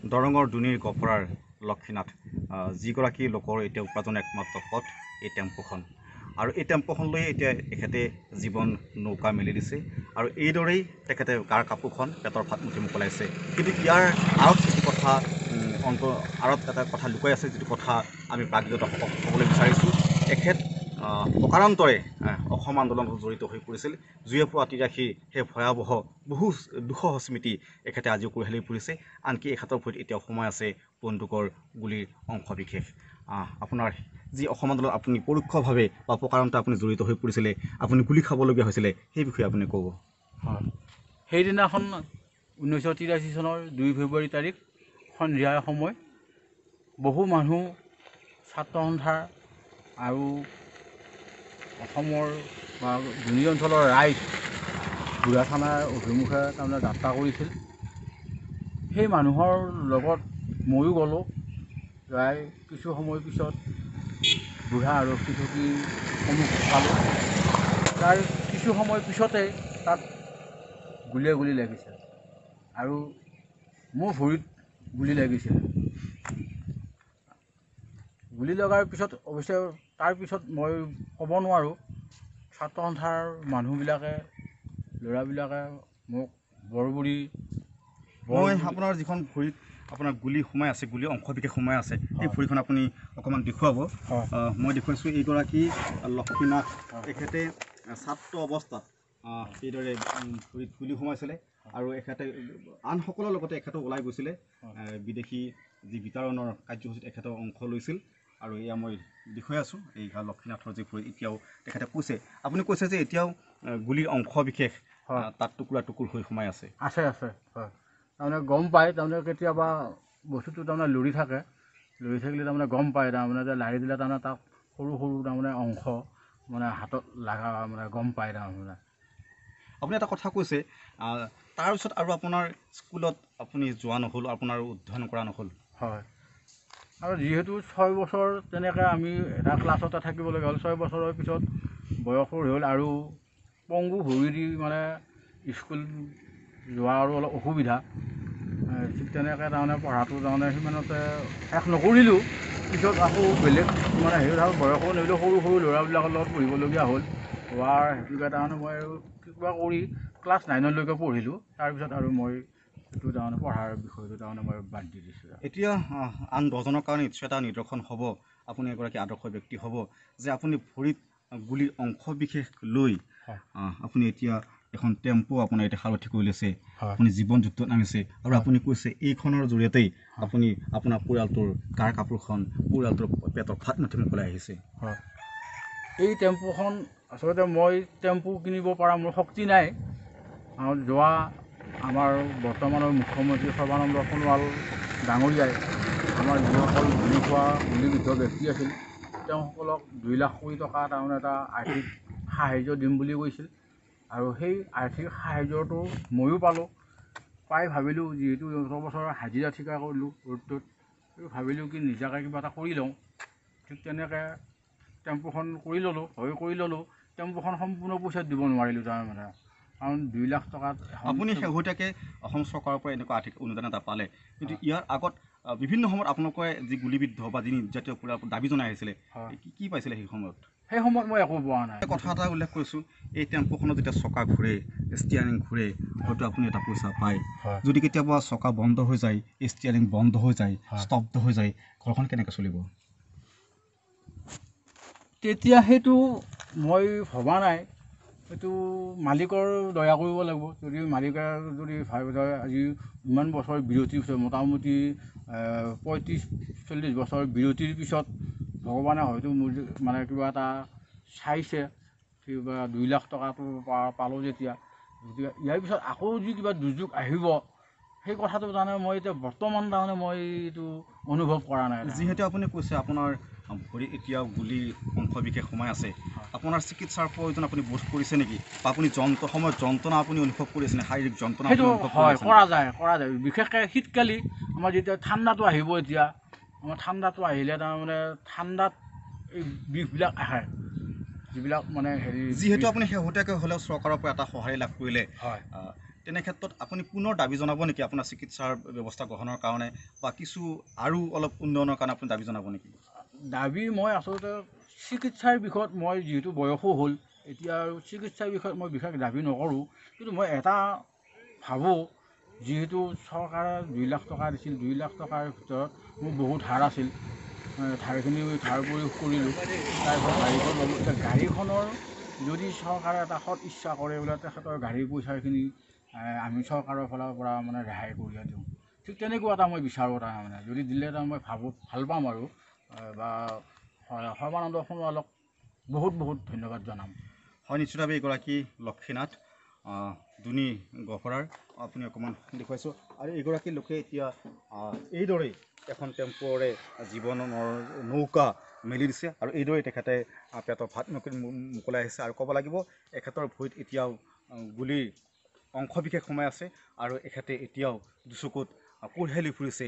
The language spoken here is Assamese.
দৰঙৰ দুনিৰ গফৰাৰ লক্ষীনাথ যিগৰাকী লোকৰ এতিয়া উপাৰ্জনৰ একমাত্ৰ পথ এই টেম্পুখন আৰু এই টেম্পুখনলৈ এতিয়া তেখেতে জীৱন নৌকা মেলি দিছে আৰু এইদৰেই তেখেতে গাৰ কাপোৰখন পেটৰ ভাত মুঠি মোকলাইছে। কিন্তু ইয়াৰ আঁৰত যিটো কথা আঁৰত এটা কথা লুকাই আছে, যিটো কথা আমি প্ৰাগজ্যোত ক'বলৈ বিচাৰিছোঁ। তেখেত অকাৰান্তৰে অসম আন্দোলনত জড়িত হৈ পৰিছিল। জুয়ে পোৱা তিৰাশী সেই ভয়াৱহ বহু দুঃসহ স্মৃতি এখেতে আজিও কুৰহেলি ফুৰিছে। আনকি এখেতৰ ভৰিত এতিয়াও সোমাই আছে বন্দুকৰ গুলিৰ অংশ বিশেষ। আপোনাৰ যি অসম আন্দোলনত আপুনি পৰোক্ষভাৱে বা অপকাৰণতে আপুনি জড়িত হৈ পৰিছিলে, আপুনি গুলি খাবলগীয়া হৈছিলে, সেই বিষয়ে আপুনি ক'ব। হয়, সেইদিনাখন 1983 চনৰ 2 ফেব্ৰুৱাৰী তাৰিখ সন্ধিয়াৰ সময় বহু মানুহ ছাত্ৰ সন্থা আৰু অসমৰ বা দুৰ্নী অঞ্চলৰ ৰাইজ বুঢ়া থানাৰ অভিমুখে তাৰমানে যাত্ৰা কৰিছিল। সেই মানুহৰ লগত ময়ো গ'লোঁ। প্ৰায় কিছু সময় পিছত বুঢ়া আৰক্ষী চকীৰ সন্মুখত পালোঁ। তাৰ কিছু সময় পিছতে তাত গুলীয়া গুলি লাগিছিল আৰু মোৰ ভৰিত গুলি লাগিছিল। গুলি লগাৰ পিছত অৱশ্যে তাৰপিছত মই ক'ব নোৱাৰোঁ, ছাত্ৰ সন্থাৰ মানুহবিলাকে ল'ৰাবিলাকে মোক বৰবুৰি মই আপোনাৰ যিখন ভৰিত আপোনাৰ গুলি সোমাই আছে, গুলি অংশ বিশেষ সোমাই আছে, সেই ভৰিখন আপুনি অকণমান দেখুৱাব। মই দেখুৱাইছোঁ এইগৰাকী লক্ষীনাথ, তেখেতে ছাত্ৰ অৱস্থাত সেইদৰে ভৰিত গুলি সোমাইছিলে আৰু এখেতে আনসকলৰ লগতে এখেতে ওলাই গৈছিলে বিদেশী যি বিতৰণৰ কাৰ্যসূচীত এখেতৰ অংশ লৈছিল। আৰু এয়া মই দেখুৱাই আছোঁ এই লক্ষীনাথৰ যি ভৰিত এতিয়াও তেখেতে কৈছে, আপুনি কৈছে যে এতিয়াও গুলিৰ অংশ বিশেষ তাত টুকুৰা টুকুৰ হৈ সোমাই আছে। আছে হয়, তাৰমানে গম পায়, তাৰমানে কেতিয়াবা বস্তুটো তাৰমানে লৰি থাকিলে তাৰমানে গম পায়, তাৰমানে যে লাৰি দিলে তাৰমানে তাক সৰু সৰু তাৰমানে অংশ মানে হাতত লগা মানে গম পায় তাৰমানে। আপুনি এটা কথা কৈছে, তাৰপিছত আৰু আপোনাৰ স্কুলত আপুনি যোৱা নহ'ল, আপোনাৰ অধ্যয়ন কৰা নহ'ল। হয়, আৰু যিহেতু 6 বছৰ তেনেকৈ আমি এটা ক্লাছতে থাকিবলগীয়া হ'ল। 6 বছৰৰ পিছত বয়সৰ হ'ল আৰু পংগু ভৰি দি মানে স্কুল যোৱা আৰু অলপ অসুবিধা। ঠিক তেনেকৈ তাৰমানে পঢ়াটো তাৰমানে সিমানতে শেষ নকৰিলোঁ। পিছত আকৌ বেলেগ মানে সেই বয়সো নিদিলেও সৰু সৰু ল'ৰাবিলাকৰ লগত পঢ়িবলগীয়া হ'ল। হোৱাৰ হেতুকে তাৰমানে মই আৰু কিবা কৰি ক্লাছ 9লৈকে পঢ়িলোঁ। তাৰপিছত আৰু মই এইটো তাৰমানে পঢ়াৰ বিষয়টো তাৰমানে মই বাদ দি দিছোঁ। এতিয়া আন 10জনৰ কাৰণে নিশ্চয় এটা নিদৰ্শন হ'ব, আপুনি এগৰাকী আদৰ্শ ব্যক্তি হ'ব, যে আপুনি ভৰিত গুলিৰ অংশ বিশেষ লৈ আপুনি এতিয়া এখন টেম্পু আপোনাৰ এতিয়া সাৰথি কৰি লৈছে, আপুনি জীৱন যুদ্ধত নামিছে আৰু আপুনি কৈছে এইখনৰ জৰিয়তেই আপুনি আপোনাৰ পৰিয়ালটোৰ গাৰ কাপোৰখন, পৰিয়ালটোৰ পেটৰ ভাত মুঠি মোকলাই আহিছে। হয়, এই টেম্পুখন আচলতে মই টেম্পু কিনিব পৰা মোৰ শক্তি নাই। যোৱা আমাৰ বৰ্তমানৰ মুখ্যমন্ত্ৰী সৰ্বানন্দ সোণোৱাল ডাঙৰীয়াই আমাৰ যিসকল গুলি খোৱা গুলিবিদ্ধ ব্যক্তি আছিল, তেওঁসকলক 2 লাখ কোটি টকা তাৰমানে এটা আৰ্থিক সাহাৰ্য দিম বুলি কৈছিল। আৰু সেই আৰ্থিক সাহাৰ্যটো ময়ো পালোঁ। পাই ভাবিলোঁ যিহেতু 8 বছৰৰ হাজিৰা ঠিকা কৰিলোঁ ৰোডটোত, ভাবিলোঁ কি নিজাকৈ কিবা এটা কৰি লওঁ। ঠিক তেনেকৈ টেম্পুখন কৰি ল'লোঁ। টেম্পুখন সম্পূৰ্ণ পইচা দিব নোৱাৰিলোঁ তাৰমানে, কাৰণ 2 লাখ টকাত আপুনি শেহতীয়াকৈ অসম চৰকাৰৰ পৰা এনেকুৱা আৰ্থিক অনুদান এটা পালে, কিন্তু ইয়াৰ আগত বিভিন্ন সময়ত আপোনালোকে যি গুলিবিদ্ধ বা যি নিৰ্যাতিত পৰা দাবী জনাই আহিছিলে, কি পাইছিলে সেই সময়ত? সেই সময়ত মই একো পোৱা নাই। কথা এটা উল্লেখ কৰিছোঁ, এই টেম্পুখনত যেতিয়া চকা ঘূৰে, ষ্টিয়াৰিং ঘূৰে, হয়তো আপুনি এটা পইচা পায়। যদি কেতিয়াবা চকা বন্ধ হৈ যায়, ষ্টিয়াৰিং বন্ধ হৈ যায়, স্তব্ধ হৈ যায়, ঘৰখন কেনেকৈ চলিব? তেতিয়া সেইটো মই ভবা নাই। সেইটো মালিকৰ দয়া কৰিব লাগিব। যদি মালিকে যদি ভাবে আজি ইমান বছৰ বিৰতিৰ পিছত, মোটামুটি 35-40 বছৰ বিৰতিৰ পিছত ভগৱানে হয়তো মোৰ মানে কিবা এটা চাইছে, কিবা 2 লাখ টকাটো পালোঁ যেতিয়া, গতিকে ইয়াৰ পিছত আকৌ যদি কিবা দুৰ্যোগ আহিব, সেই কথাটো তাৰমানে মই এতিয়া বৰ্তমান তাৰমানে মই এইটো অনুভৱ কৰা নাই। যিহেতু আপুনি কৈছে আপোনাৰ ভৰিত এতিয়াও গুলিৰ অংশ বিশেষ সোমাই আছে, আপোনাৰ চিকিৎসাৰ প্ৰয়োজন আপুনি বোধ কৰিছে নেকি? বা আপুনি সময়ত যন্ত্ৰণা আপুনি অনুভৱ কৰিছে নে? শাৰীৰিক যন্ত্ৰণা? সেইটো হয়, কৰা যায়। বিশেষকৈ শীতকালি আমাৰ যেতিয়া ঠাণ্ডাটো আহিব, এতিয়া আমাৰ ঠাণ্ডাটো আহিলে তাৰমানে ঠাণ্ডাত এই বিষবিলাক আহে, যিবিলাক মানে হেৰি। যিহেতু আপুনি শেহতীয়াকৈ হ'লেও চৰকাৰৰ পৰা এটা সঁহাৰি লাভ কৰিলে, তেনে ক্ষেত্ৰত আপুনি পুনৰ দাবী জনাব নেকি আপোনাৰ চিকিৎসাৰ ব্যৱস্থা গ্ৰহণৰ কাৰণে বা কিছু আৰু অলপ উন্নয়নৰ কাৰণে আপুনি দাবী জনাব নেকি? দাবী মই আচলতে চিকিৎসাৰ বিষয়ত মই যিহেতু বয়সো হ'ল এতিয়া আৰু চিকিৎসাৰ বিষয়ত মই বিশেষ দাবী নকৰোঁ, কিন্তু মই এটা ভাবোঁ যিহেতু চৰকাৰে 2 লাখ টকা দিছিল, 2 লাখ টকাৰ ভিতৰত মোৰ বহুত ধাৰ আছিল, ধাৰখিনি ধাৰ পৰিশোধ কৰিলোঁ, তাৰপিছত গাড়ীখন ল'লোঁ। এতিয়া গাড়ীখনৰ যদি চৰকাৰে এটা সৎ ইচ্ছা কৰে বোলে তেখেতৰ গাড়ীৰ পইচাখিনি আমি চৰকাৰৰ ফালৰ পৰা মানে ৰেহাই কৰি দিওঁ, ঠিক তেনেকুৱা এটা মই বিচাৰোঁ। তাৰমানে যদি দিলে তাৰ মই ভাবোঁ ভাল পাম আৰু বা সৰ্বানন্দ সোণোৱালক বহুত বহুত ধন্যবাদ জনাম। হয়, নিশ্চিতভাৱে এইগৰাকী লক্ষীনাথ দুনি গহৰাৰ আপুনি অকণমান দেখুৱাইছোঁ। আৰু এইগৰাকী লোকে এতিয়া এইদৰেই এখন টেম্পোৰে জীৱনৰ নৌকা মেলি দিছে আৰু এইদৰেই তেখেতে পেটৰ ভাত মোকলাই আহিছে। আৰু ক'ব লাগিব এখেতৰ ভৰিত এতিয়াও গুলিৰ অংশ বিশেষ সোমাই আছে আৰু এখেতে এতিয়াও দুচকুত কোঢ়েলি ফুৰিছে।